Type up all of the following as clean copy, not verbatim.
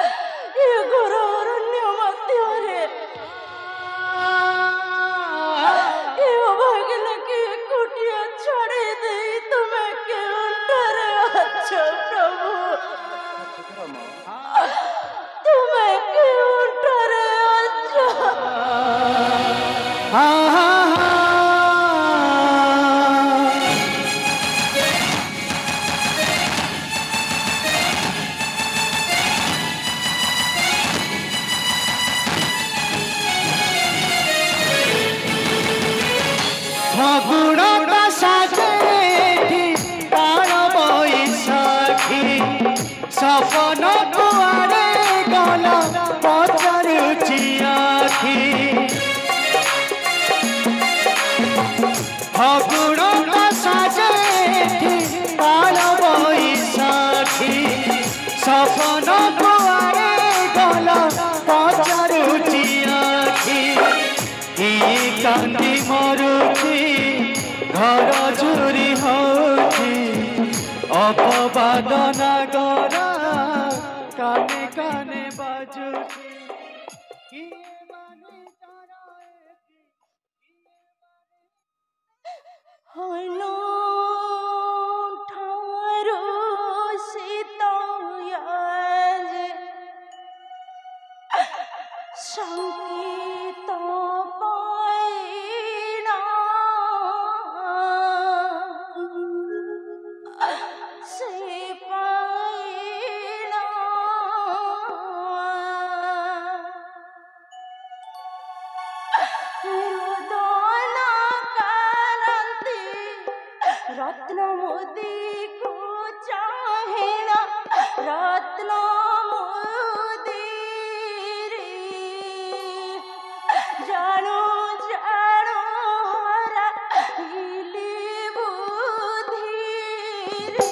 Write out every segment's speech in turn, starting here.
ଏ ଘୋର ଅରଣ୍ୟ ମଧ୍ୟରେ ଏ ଅଭାଗିନ କି ଏକୁଟିଆ ଛାଡ଼ି ଦେଇ ତୁମେ କେଉଁଠାରେ ଅଛ ପ୍ରଭୁ? ତୁମେ କେଉଁଠାରେ ଅଛ? सपन कुआरे गल पचारुची आखि फगुण साजे काल बैसाखी सपन कुआरे गल पचारुची आखि कांदी मरुची घर चोरी होची अपवाद नागर काने काने बाजुची हनो ठारो सीतायाज संकेत पाइना से पाइना रुदना कांति रत्न मोदी को चाहेना रत्न मोदी रे जानो जानो हरा हिली बुद्धि रे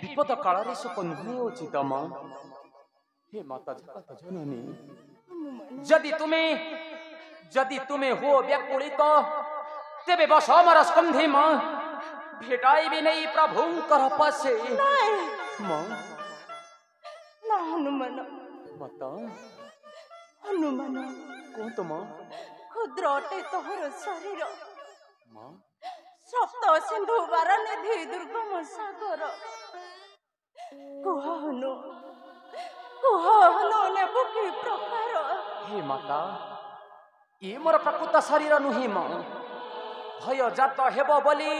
विपद काल नुहे तम हे माता जगत जननी जदि तुम्हें जदि तुम्हें हो व्याकुलित तेबे बस अमर स्कंधे मां भेटाई भी नहीं प्रभुंकर पसे ନାଇଁ मां ନା ହନୁମାନ माता ହନୁମାନ कौन तो मां କ୍ଷୁଦ୍ର ଅଟେ ତୋହର ଶରୀର मां ସପ୍ତ ସିନ୍ଧୁ ବାରନିଧି ଦୁର୍ଗମ ସାଗର କୁହ ହନୁ ନେବୁ କି ପ୍ରକାର हे माता ये मोर प्रकृत शरीर नुहे मां भय जात हेब बोली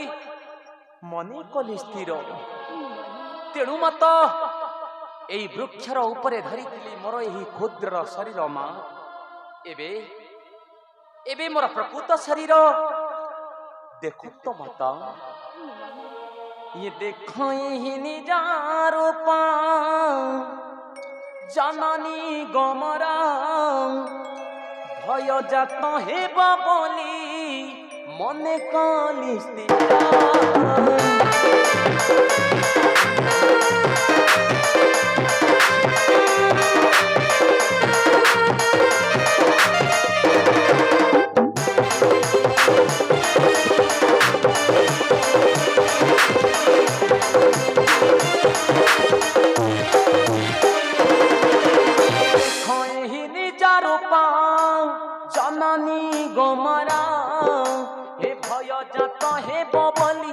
मने कली स्थिर तेणु मत एई वृक्षर उपरे धरिथिली मोर एही क्षुद्र शरीर मां एबे एबे मोर प्रकृत शरीर देखो तो माता ये देखो ही निजारो पा जननी गमरा भय जात हेब बोली मने कली स्थिर जननी गमरा हे भय जात हे बबली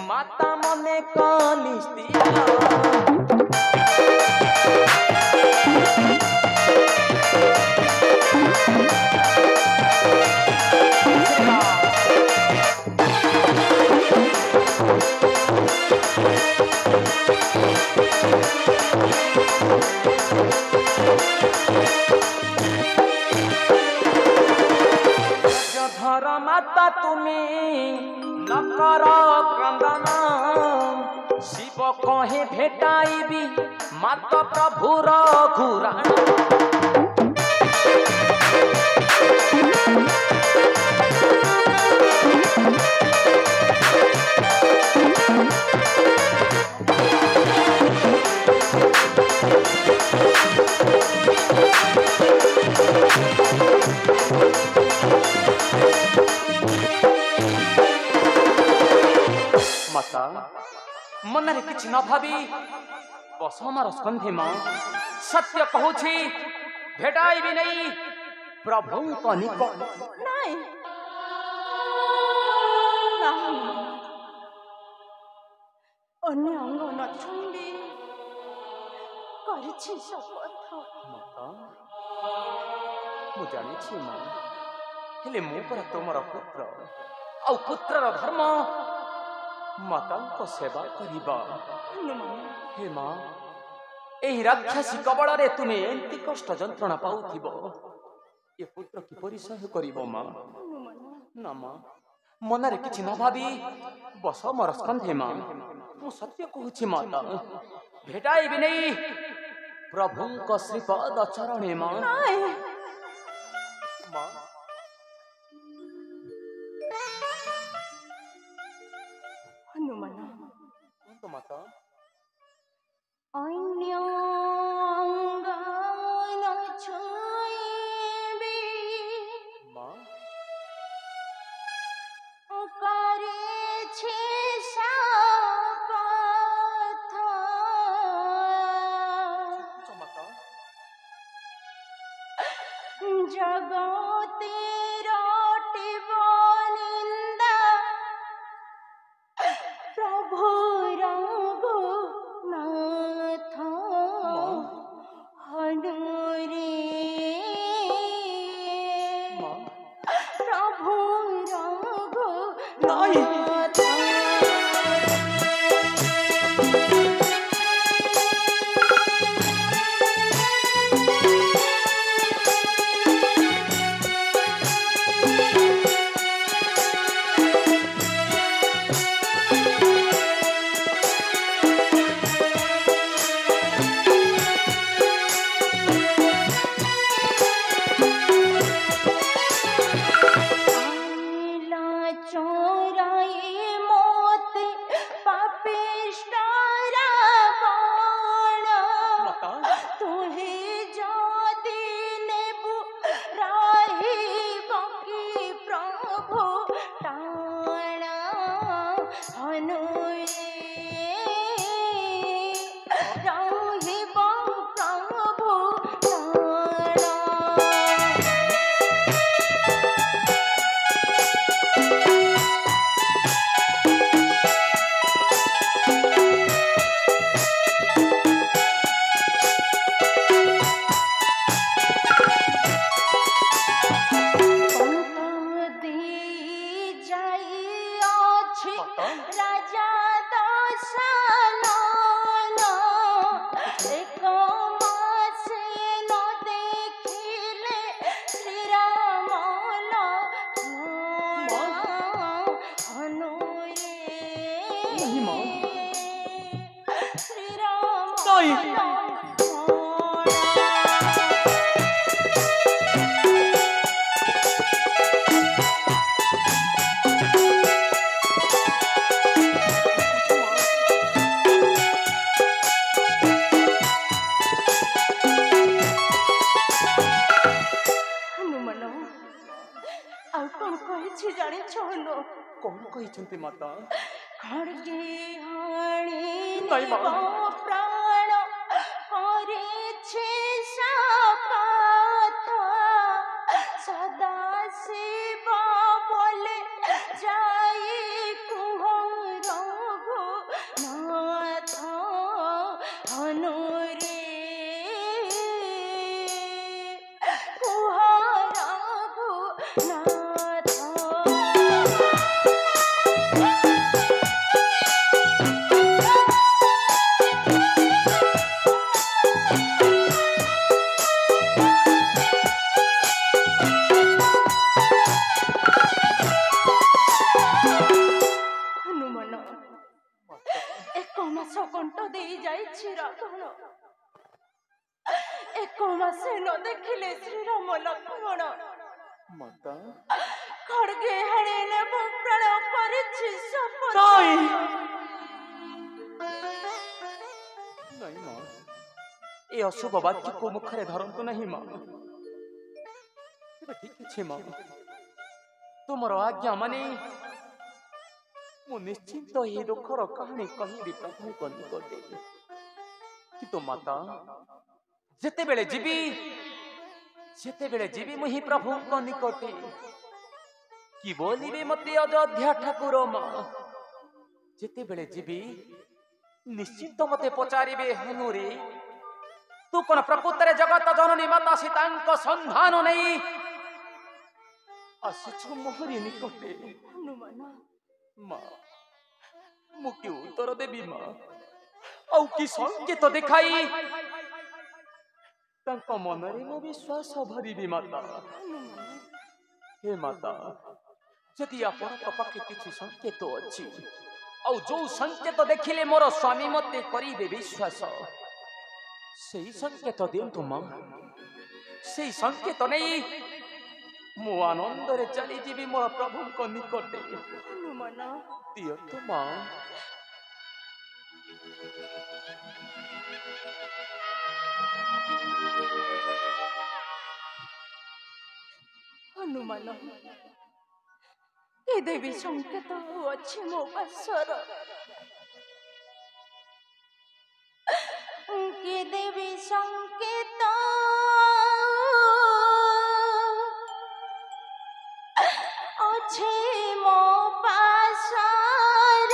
माता मने कली स्थिर धर माता तुम्हें न कर क्रंदन शिव कहे भेटाइबी माता प्रभुर घुराण माता मनरे किछि न भाबी बस हमार स्कंधे मां सत्य कहूछि भेटाई भी नहीं प्रभु को निकट ନାଇଁ ନା ହନୁମାନ ଅନ୍ୟ ଅଙ୍ଗ ନ ଛୁଇଁବି କରିଛି ଶପଥ माता मु जानिछि मां हेले मु पर तुमर पुत्र आ पुत्रर धर्म माता को सेवा करिबा ହନୁମାନ हे मां एही राक्षसी कबल रे तुमे एंती कष्ट जंत्रणा पाउथिबो ये पुत्र की परिसह करिबो मां ହନୁମାନ ना मां मनरे किछि न भाबी बस मोर स्कंधे मां मु सत्य कहूछि माता भेटाई भी नहीं प्रभु को श्रीपद चरणे मां ନାଇଁ मां ହନୁମାନ कौन तो माता ଅନ୍ୟ ଅଙ୍ଗ ନ ଛୁଇଁବି मां କରିଛି ଶପଥ तो माता ଜଗତେର ଟିବ ନିନ୍ଦା ପ୍ରଭୁ ରଘୁନାଥ ହନୁରେ मां ପ୍ରଭୁ ନାଇଁ। ରଘୁନାଥ कौन कही जानी हनु कौन कही माता खड़गे हाणी नहीं माँ। देव प्राण करे शपथ सदा शिव बोले जाई कुह रघुनाथ हनु रे कुह रघुनाथ। हनुमान एक मास कंठ दे जाइछि रावण एक मासे न देखिले श्रीराम लक्ष्मण माता खड़गे हाणे ने प्राण करिछि शपथ नहीं नहीं माँ ये अशुभ वाक्य को मुखरे धरंतु नहीं माँ ठीक अच्छे माँ तुमर आज्ञा माने मु निश्चिंत ये दुखर कहानी कहिबी प्रभुक निकटे किंतु माता जेते बेले जीवी मुहि प्रभुक निकटे कि बोलिबे मते अयोध्या ठाकुर माँ जेते बेले जीवी निश्चिंत मते पचारिबे हनु रे तू कोन प्रकृतरे जगत जननी माता सीतांक संधान नहीं आसिछु मोहरी निकटे हनुमान माँ मुके उत्तर देवी माँ औ कि संकेत देखाई तांक मनरे मो विश्वास भरिबी माता हे माता यदि आपण पाखे किछि संकेत अछि औ जो संकेत देखिले मोर स्वामी मते करिबे विश्वास सेही संकेत दियंतु माँ सेही संकेत नहीं मो आनंद रे चली जीवी मोर प्रभु को निकटे हनुमान दियंतु माँ हनुमान ए देवी संकेत अच्छे मो पासर के देवी संकेत अच्छे मो पासर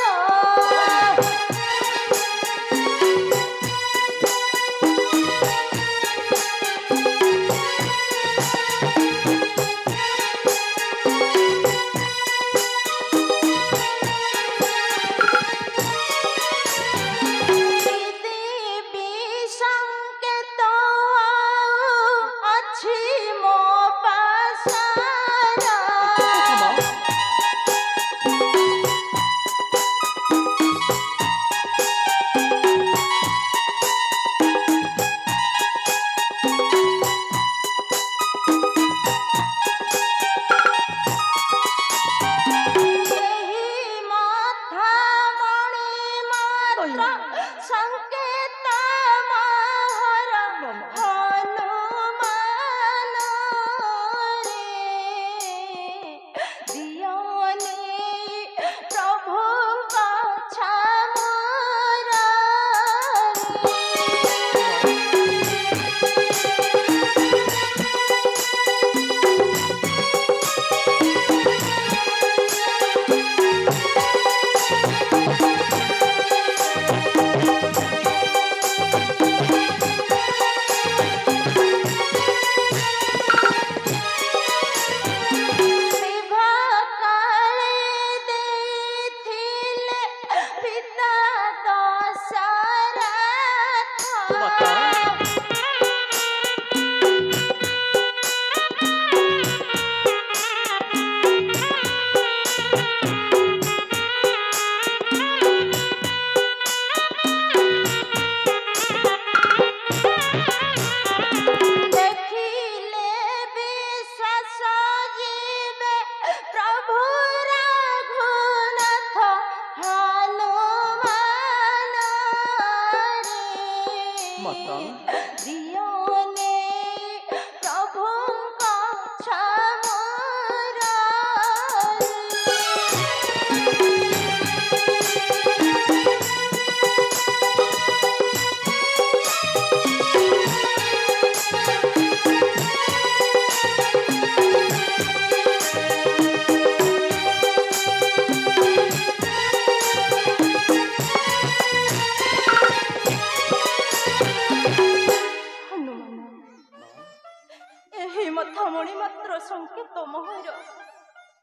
तो मोहर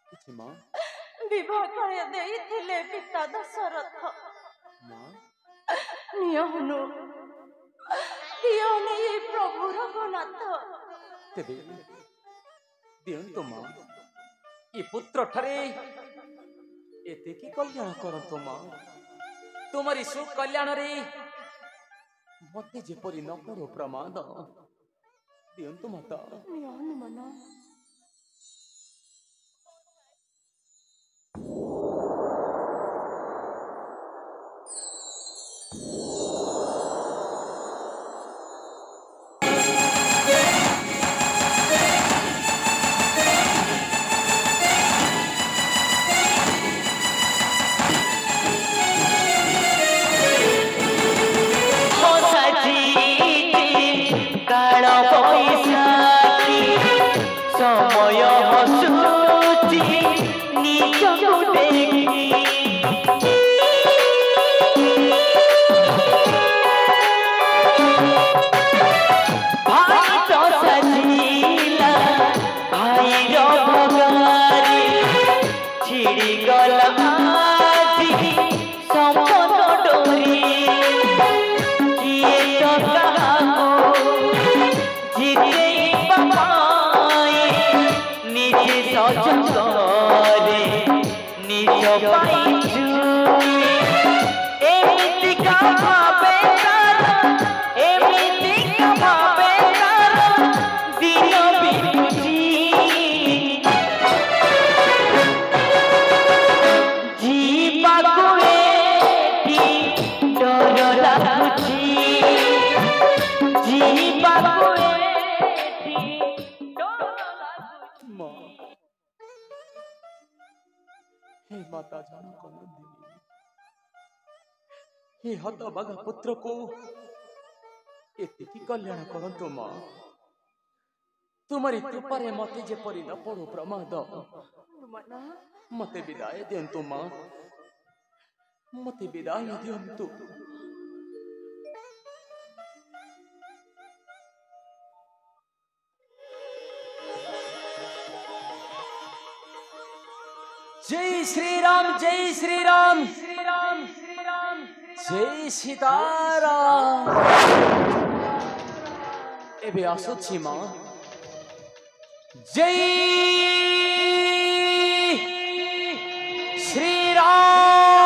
କିଛି ମା विवाह कर देइथिले पिता दशरथ ମା नियहनु दियोने प्रभु रघुनाथ ତେବେ ଦିଅନ୍ତୁ ମା ଏ ପୁତ୍ର ଠାରେ ଏତିକି କଲ୍ୟାଣ କରନ୍ତୁ ମା ତୁମରି ସୁକଲ୍ୟାଣରେ ମତେ ଯେପରି ନ ପଡୁ ପ୍ରମାଦ ଦିଅନ୍ତୁ ମାତା नियहनु मन समय हसुची निजको देखी भाई तो सजीला भाई रो भगारी छिड़ी गला आजी संपद डोरी किए तो कहाको जीते निजे सजरे निज पाइछु एमिति का भावे तार दिन बितुची जीवाको एठी डर लागुची जीवाको हे माता जनक नंदिनी हे हतभागा पुत्र को एतिकी कल्याण करंतु मां तुम्हारी कृपारे मते जेपरि न पड़ो प्रमाद मते विदाय दियंतु मां मते विदाय दियंतु जय श्री राम जय श्री राम जय सीताराम एबे आसुछि मां जय श्री राम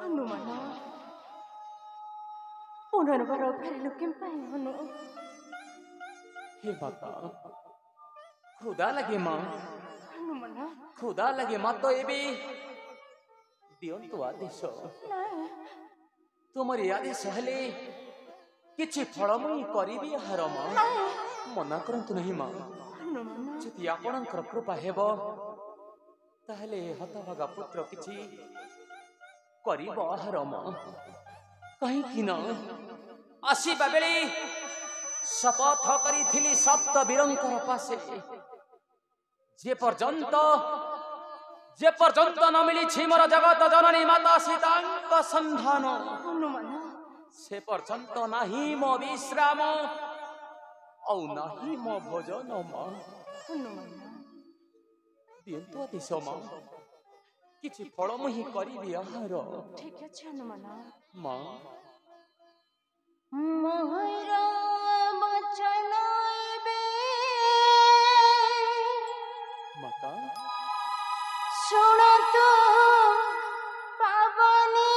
हनुमान पुनर्बार फेरिलु केम पाई हनु हे माता खुदा लगे मां हनुमान खुदा लगे मां तो एबे दियंतु आदेश तुमरी आदेश हेले किछि फलमयी करिबी आहार मां मना करंतु नहीं मां हनुमान जदि आपणकर कृपा हेब ताहले हतभागा पुत्र किछि करिब आहार मां कहीं कि न आसीबा बेले शपथ करिथिली सप्त वीरंकर पासे जे पर्यंत न मिली मोर जगत जननी माता सीतांक संधान हनुमान से पर्यंत नाही मो विश्राम औ नाही मो भोजन मां हनुमान दियंतु आदेश मां किछि फलमयी करिबी आहार ठीक अछि हनुमान मां मोहर वचन एबे माता सुनतु पावनी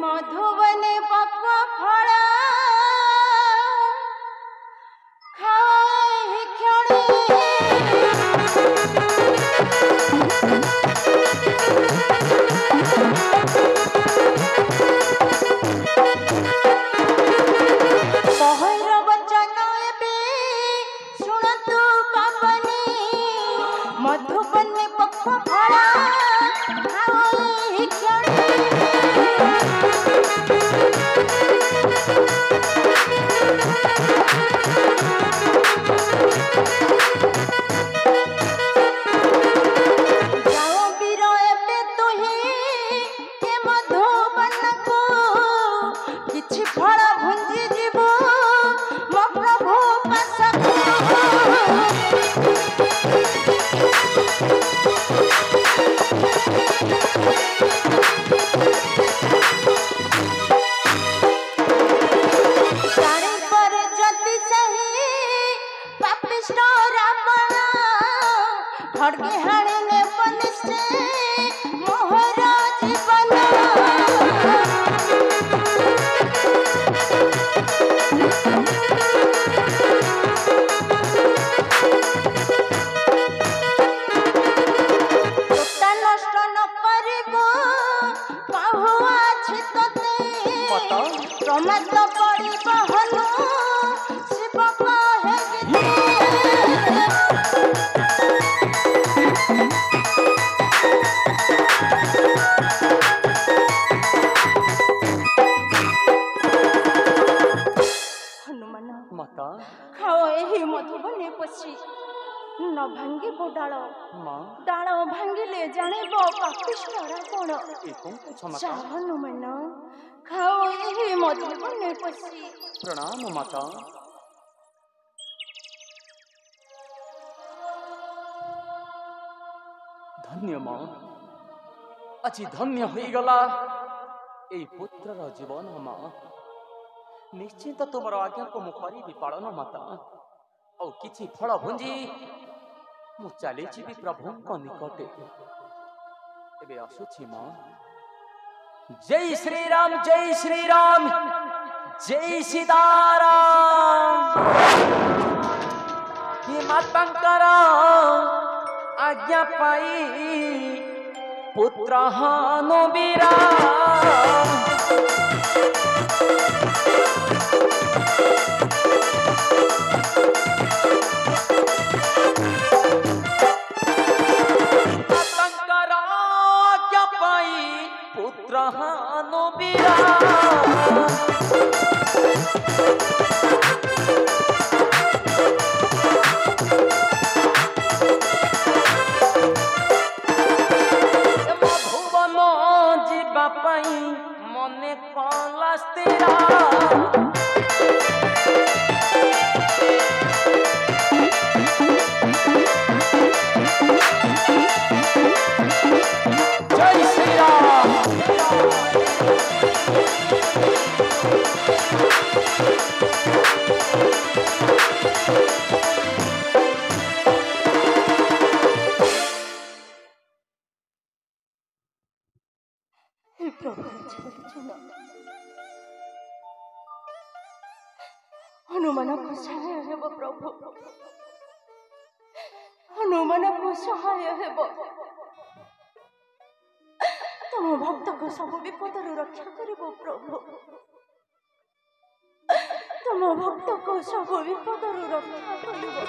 मधुवन बक फल खाए क्षणी मधुबन जाने पर जति सही पापिष्ट रावण खड्गे हाणिले बनिष्ठे मोहर जीवन তোতা নষ্ট নকরিব কাহু আছে তোতে মাতা প্রমাদ পড়িব হনু শিব কহে গীতে हनुमान माता खाओ यही मधुबनी पशी न भांगिब डाल माँ डाल भांगिले जानिब पापिष्ट रावण ये कौन पूछा माता जा हनुमान खाओ यही मधुबनी पशी प्रणाम माता धन्य माँ আজি ধন্য হয়ে গলা এই পুত্রর জীবন মা নিশ্চিত তোমার আজ্ঞাকে মু করিবি পালন মাতা ଆଉ କିଛି ଫଳ ଭୁଞ୍ଜି ମୁଁ ଚାଲିଯିବି ପ୍ରଭୁଙ୍କ ନିକଟେ ଏବେ ଆସୁଛି ମା ଜୟ ଶ୍ରୀରାମ ଜୟ ଶ୍ରୀରାମ ଜୟ ସୀତାରାମ हे ମାତାଙ୍କର ଆଜ୍ଞା ପାଇ ପୁତ୍ର ହାନୁ ବିରାମ पुत्र हानु बिराम मधुबन जीवा पाई मने कला स्थिरा जय श्री राम हे प्रभु हनुमान को सहाय हेब प्रभु हनुमान को सहाय हेब तुम भक्त को सब विपद रक्षा करिब प्रभु तुम भक्त को सब विपद रक्षा करिब